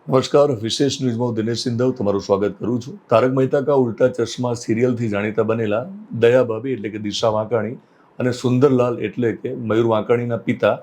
નમસ્કાર, વિશેષ ન્યૂઝમાં હું દિનેશ સિંધવ તમારું સ્વાગત કરું છું. તારક મહેતા કા ઉલ્ટા ચશ્મા સિરિયલથી જાણીતા બનેલા દયા ભાભી એટલે કે દિશા વાંકાણી અને સુંદરલાલ એટલે કે મયુર વાંકાણીના પિતા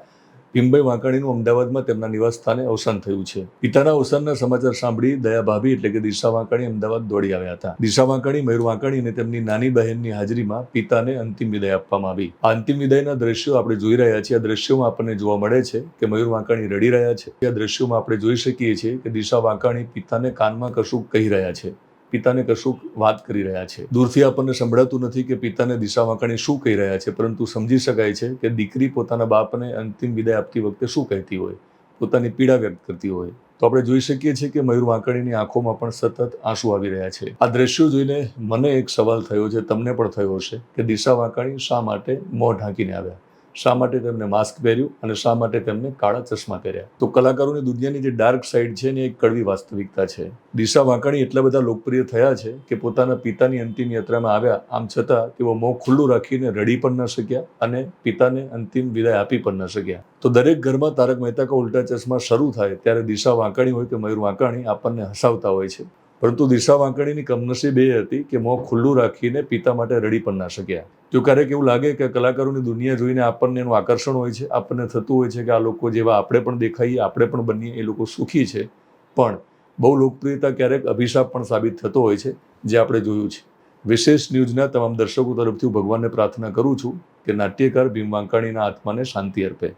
ભીમભાઈ વાંકાણીનું અમદાવાદમાં તેમના નિવાસ સ્થાને અવસાન થયું છે. પિતાના અવસાનના સમાચાર સાંભળી દયા ભાભી એટલે કે દિશા વાંકાણી અમદાવાદ દોડી આવ્યા હતા. દિશા વાંકાણી, મયુર વાંકાણી અને તેમની નાની બહેનની હાજરીમાં પિતાને અંતિમ વિદાય આપવામાં આવી. આ અંતિમ વિદાયના દ્રશ્યો આપણે જોઈ રહ્યા છીએ. આ દ્રશ્યોમાં આપણને જોવા મળે છે કે મયુર વાંકાણી રડી રહ્યા છે. આ દ્રશ્યોમાં આપણે જોઈ શકીએ છીએ કે દિશા વાંકાણી પિતાને કાનમાં કશું કહી રહ્યા છે, પિતાને કશું વાત કરી રહ્યા છે. દૂરથી આપણને સંભળાતું નથી કે પિતાને દિશા વાંકાણી શું કહી રહ્યા છે, પરંતુ સમજી શકાય છે કે દીકરી પોતાના બાપને અંતિમ વિદાય આપતી વખતે શું કહેતી હોય, પોતાની પીડા વ્યક્ત કરતી હોય. તો આપણે જોઈ શકીએ છીએ કે મયુર વાંકાણીની આંખોમાં પણ સતત આંસુ આવી રહ્યા છે. આ દ્રશ્યો જોઈને મને એક સવાલ થયો છે, તમને પણ થયો હશે કે દિશા વાંકાણી શા માટે મોં ઢાંકીને આવ્યા, શા માટે તેમને માસ્ક પહેર્યું અને શા માટે તેમને કાળા ચશ્મા પહેર્યા. તો કલાકારોની દુનિયાની જે ડાર્ક સાઈડ છે ને એક કડવી વાસ્તવિકતા છે. દિશા વાંકાણી એટલા બધા લોકપ્રિય થયા છે કે પોતાના પિતાની અંતિમ યાત્રામાં આવ્યા, આમ છતાં તેઓ મોં ખુલ્લું રાખીને રડી પણ ન શક્યા અને પિતાને અંતિમ વિદાય આપી પણ ન શક્યા. તો દરેક ઘરમાં તારક મહેતા કા ઉલ્ટા ચશ્મા શરૂ થાય ત્યારે દિશા વાંકાણી હોય કે મયુર વાંકાણી આપણને હસાવતા હોય છે, પરંતુ દિશા વાંકાણીની કમનસીબ એ હતી કે મોં ખુલ્લું રાખીને પિતા માટે રડી પણ ના શક્યા. જો ક્યારેક એવું લાગે કે કલાકારોની દુનિયા જોઈને આપણને એનું આકર્ષણ હોય છે, આપણને થતું હોય છે કે આ લોકો જેવા આપણે પણ દેખાઈએ, આપણે પણ બનીએ, એ લોકો સુખી છે, પણ બહુ લોકપ્રિયતા ક્યારેક અભિશાપ પણ સાબિત થતો હોય છે, જે આપણે જોયું છે. વિશેષ ન્યૂઝના તમામ દર્શકો તરફથી હું ભગવાનને પ્રાર્થના કરું છું કે નાટ્યકાર ભીમ વાંકાણીના આત્માને શાંતિ અર્પે.